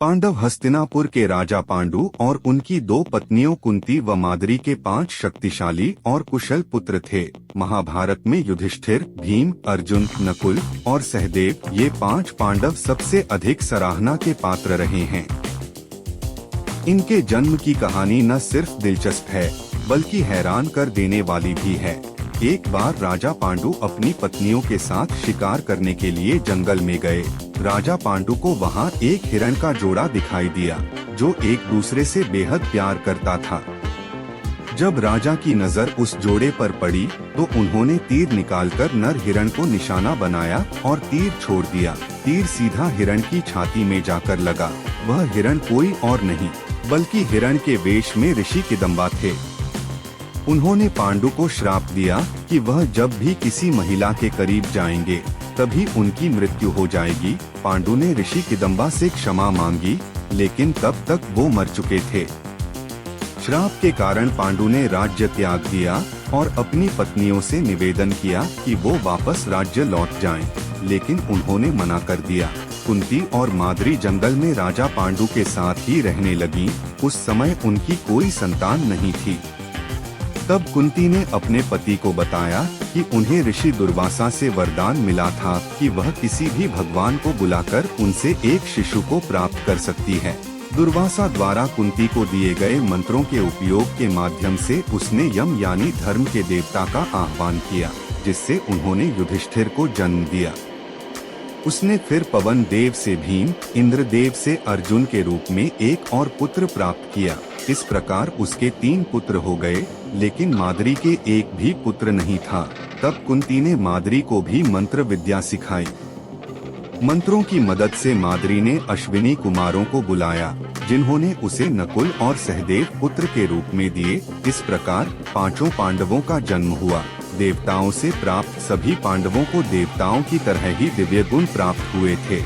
पांडव हस्तिनापुर के राजा पांडु और उनकी दो पत्नियों कुंती व माद्री के 5 शक्तिशाली और कुशल पुत्र थे। महाभारत में युधिष्ठिर, भीम, अर्जुन, नकुल और सहदेव ये 5 पांडव सबसे अधिक सराहना के पात्र रहे हैं। इनके जन्म की कहानी न सिर्फ दिलचस्प है बल्कि हैरान कर देने वाली भी है। एक बार राजा पांडु अपनी पत्नियों के साथ शिकार करने के लिए जंगल में गए। राजा पांडु को वहां एक हिरण का जोड़ा दिखाई दिया जो एक दूसरे से बेहद प्यार करता था। जब राजा की नजर उस जोड़े पर पड़ी तो उन्होंने तीर निकालकर नर हिरण को निशाना बनाया और तीर छोड़ दिया। तीर सीधा हिरण की छाती में जाकर लगा। वह हिरण कोई और नहीं बल्कि हिरण के वेश में ऋषि किदम्बा थे। उन्होंने पांडु को श्राप दिया कि वह जब भी किसी महिला के करीब जाएंगे तभी उनकी मृत्यु हो जाएगी। पांडु ने ऋषि किदम्बा से क्षमा मांगी लेकिन तब तक वो मर चुके थे। श्राप के कारण पांडु ने राज्य त्याग दिया और अपनी पत्नियों से निवेदन किया कि वो वापस राज्य लौट जाएं, लेकिन उन्होंने मना कर दिया। कुंती और माद्री जंगल में राजा पांडु के साथ ही रहने लगीं। उस समय उनकी कोई संतान नहीं थी। तब कुंती ने अपने पति को बताया कि उन्हें ऋषि दुर्वासा से वरदान मिला था कि वह किसी भी भगवान को बुलाकर उनसे एक शिशु को प्राप्त कर सकती है। दुर्वासा द्वारा कुंती को दिए गए मंत्रों के उपयोग के माध्यम से उसने यम यानी धर्म के देवता का आह्वान किया, जिससे उन्होंने युधिष्ठिर को जन्म दिया। उसने फिर पवन देव से भीम, इंद्र देव से अर्जुन के रूप में एक और पुत्र प्राप्त किया। इस प्रकार उसके 3 पुत्र हो गए, लेकिन माद्री के एक भी पुत्र नहीं था। तब कुंती ने माद्री को भी मंत्र विद्या सिखाई। मंत्रों की मदद से माद्री ने अश्विनी कुमारों को बुलाया, जिन्होंने उसे नकुल और सहदेव पुत्र के रूप में दिए। इस प्रकार 5 पांडवों का जन्म हुआ। देवताओं से प्राप्त सभी पांडवों को देवताओं की तरह ही दिव्य गुण प्राप्त हुए थे।